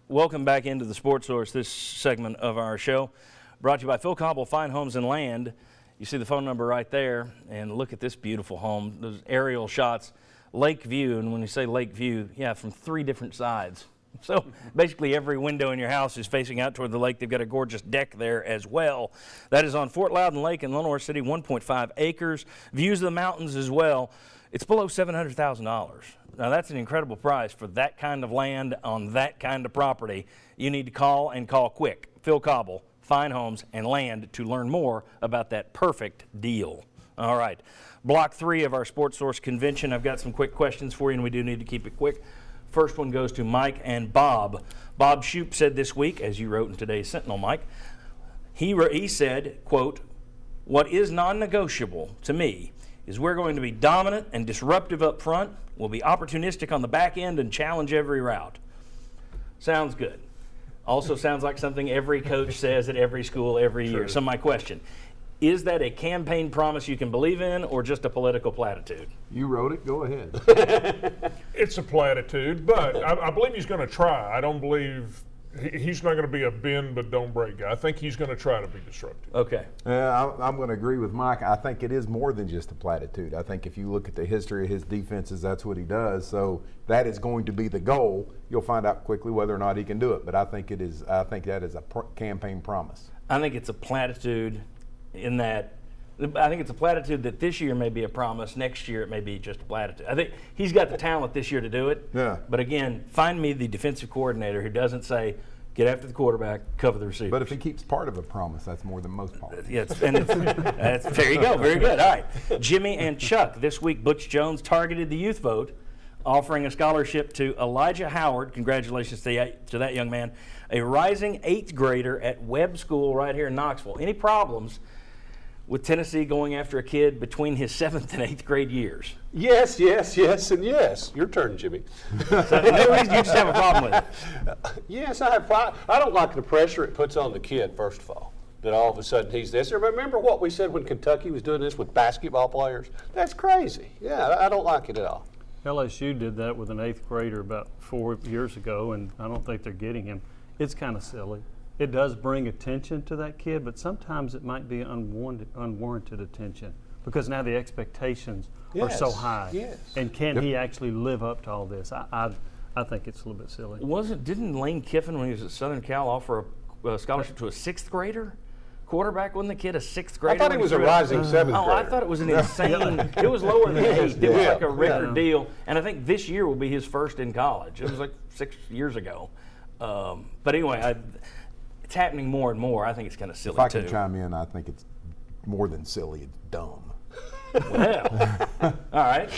Welcome back into the Sports Source, this segment of our show. Brought to you by Phil Cobble, Fine Homes and Land. You see the phone number right there, and look at this beautiful home. Those aerial shots, lake view, and when you say lake view, yeah, from 3 different sides. So basically every window in your house is facing out toward the lake. They've got a gorgeous deck there as well. That is on Fort Loudon Lake in Lenore City, 1.5 acres. Views of the mountains as well. It's below $700,000. Now that's an incredible price for that kind of land on that kind of property. You need to call and call quick. Phil Cobble, Fine Homes and Land, to learn more about that perfect deal. All right, block 3 of our Sports Source convention. I've got some quick questions for you, and we do need to keep it quick. First one goes to Mike and Bob. Bob Shoup said this week, as you wrote in today's Sentinel, Mike, he said, quote, "What is non-negotiable to me is we're going to be dominant and disruptive up front. We'll be opportunistic on the back end and challenge every route." Sounds good. Also sounds like something every coach says at every school every year. So my question, is that a campaign promise you can believe in or just a political platitude? You wrote it, go ahead. It's a platitude, but I believe he's going to try. I don't believe he's not going to be a bend but don't break guy. I think he's going to try to be disruptive. Okay. I'm going to agree with Mike. I think it is more than just a platitude. I think if you look at the history of his defenses, that's what he does. So that is going to be the goal. You'll find out quickly whether or not he can do it. But I think it is. I think that is a campaign promise. I think it's a platitude in that I think it's a platitude that this year may be a promise, next year it may be just a platitude. I think he's got the talent this year to do it. Yeah. But again, find me the defensive coordinator who doesn't say, get after the quarterback, cover the receiver. But if he keeps part of a promise, that's more than most promises. Yeah, there you go. Very good. All right. Jimmy and Chuck. This week, Butch Jones targeted the youth vote, offering a scholarship to Elijah Howard. Congratulations to that young man. A rising 8th grader at Webb School right here in Knoxville. Any problems with Tennessee going after a kid between his 7th and 8th grade years? Yes, yes, yes, and yes. Your turn, Jimmy. So no reason you just have a problem with it. Yes, I have. I don't like the pressure it puts on the kid, first of all, that all of a sudden he's this. Remember what we said when Kentucky was doing this with basketball players? That's crazy. Yeah, I don't like it at all. LSU did that with an 8th grader about 4 years ago, and I don't think they're getting him. It's kind of silly. It does bring attention to that kid, but sometimes it might be unwarranted attention because now the expectations are so high. Yes. And can he actually live up to all this? I think it's a little bit silly. Didn't Lane Kiffin, when he was at Southern Cal, offer a scholarship to a 6th grader? Quarterback, wasn't the kid a 6th grader? I thought he was a rising 7th grader. Oh, I thought it was an insane. It was lower than 8. It was like a record deal. And I think this year will be his first in college. It was like 6 years ago. But anyway, it's happening more and more. I think it's kind of silly, If I can chime in, I think it's more than silly. It's dumb. Well, all right.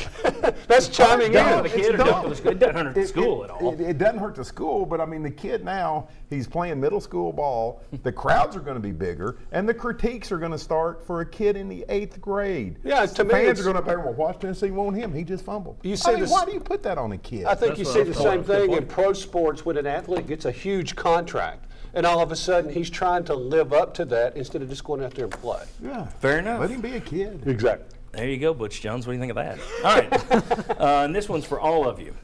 That's chiming Dumb in. for the kid or dumb for the school? It doesn't hurt the school at all. It doesn't hurt the school, but I mean, the kid now, he's playing middle school ball. The crowds are going to be bigger, and the critiques are going to start for a kid in the 8th grade. Yeah, to me, fans are going to pay, well, watch Tennessee won't him. He just fumbled. You see why do you put that on a kid? I think That's you what see I the thought. same thing Good in pro sports when an athlete gets a huge contract, and all of a sudden he's trying to live up to that instead of just going out there and play. Yeah, Fair enough. Let him be a kid. Exactly. There you go, Butch Jones. What do you think of that? All right. And this one's for all of you.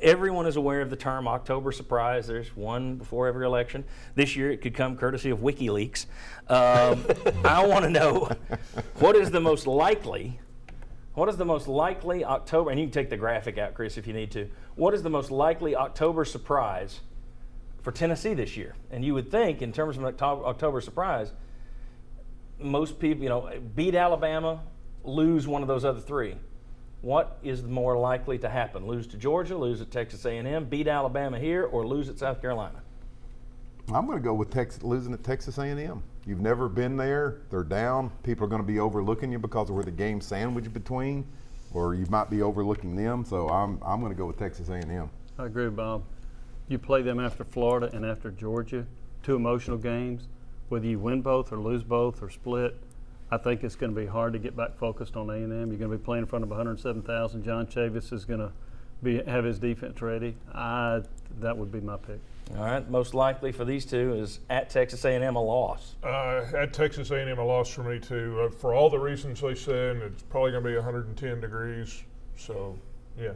Everyone is aware of the term October surprise. There's one before every election. This year it could come courtesy of WikiLeaks. I want to know what is the most likely October, and you can take the graphic out, Chris, if you need to. What is the most likely October surprise for Tennessee this year? And you would think, in terms of an October surprise, most people, beat Alabama, lose one of those other 3. What is more likely to happen? Lose to Georgia, lose at Texas A&M, beat Alabama here, or lose at South Carolina? I'm going to go with losing at Texas A&M. You've never been there. They're down. People are going to be overlooking you because of where the game's sandwiched between, or you might be overlooking them. So I'm going to go with Texas A&M. I agree with Bob. You play them after Florida and after Georgia, 2 emotional games. Whether you win both or lose both or split, I think it's going to be hard to get back focused on A&M. You're going to be playing in front of 107,000. John Chavis is going to have his defense ready. That would be my pick. All right, most likely for these two is at Texas A&M a loss. At Texas A&M, a loss for me too. For all the reasons they said, it's probably going to be 110 degrees. So, yeah.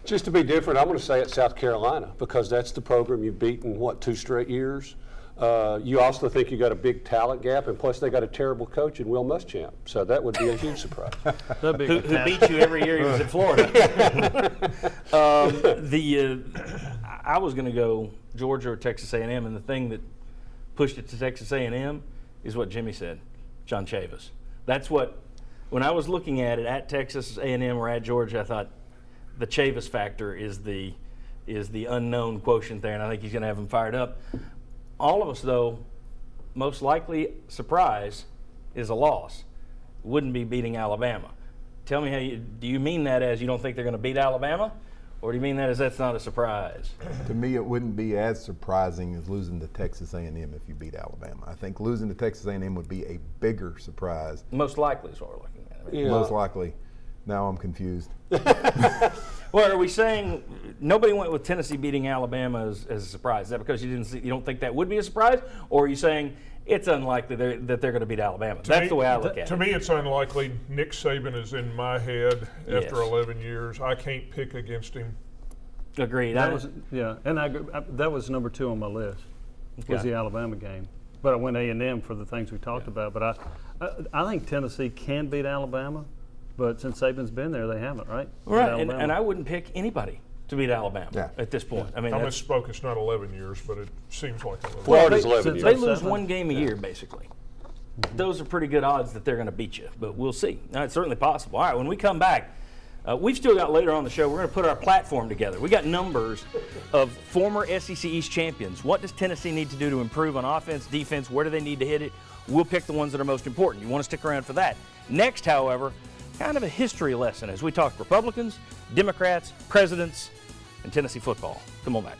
Just to be different, I'm going to say it's South Carolina because that's the program you've beaten, what, 2 straight years? You also think you got a big talent gap, and plus they got a terrible coach in Will Muschamp. So that would be a huge surprise. That'd be Who fantastic. beat you every year he was in Florida. I was going to go Georgia or Texas A&M, and the thing that pushed it to Texas A&M is what Jimmy said, John Chavis. That's what, when I was looking at it at Texas A&M or at Georgia, I thought the Chavis factor is the unknown quotient there, and I think he's going to have him fired up. All of us, though, most likely surprise is a loss. Wouldn't be beating Alabama. Tell me do you mean that as you don't think they're going to beat Alabama? Or do you mean that as that's not a surprise? To me, it wouldn't be as surprising as losing to Texas A&M if you beat Alabama. I think losing to Texas A&M would be a bigger surprise. Most likely is what we're looking at. I mean, Yeah. Most likely. Now I'm confused. well, are we saying nobody went with Tennessee beating Alabama as a surprise? Is that because you don't think that would be a surprise? Or are you saying it's unlikely that they're going to beat Alabama? That's the way I look at To it. me, it's unlikely. Nick Saban is in my head Yes. after 11 years. I can't pick against him. Agreed. That was, yeah, and that was number 2 on my list, was Okay. the Alabama game. But I went A&M for the things we talked about. But I think Tennessee can beat Alabama, but since Saban's been there, they haven't, right? Beat right, Alabama. and I wouldn't pick anybody to beat Alabama Yeah. at this point. I mean, I that's- misspoke. It's not 11 years, but it seems like 11. Florida's they- 11 since they years. lose 07. one game a year, basically. Those are pretty good odds that they're going to beat you, but we'll see. Now, it's certainly possible. All right, when we come back, we've still got later on the show, we're going to put our platform together. We got numbers of former SEC East champions. What does Tennessee need to do to improve on offense, defense? Where do they need to hit it? We'll pick the ones that are most important. You want to stick around for that. Next, however, kind of a history lesson as we talk Republicans, Democrats, presidents, and Tennessee football. Come on back.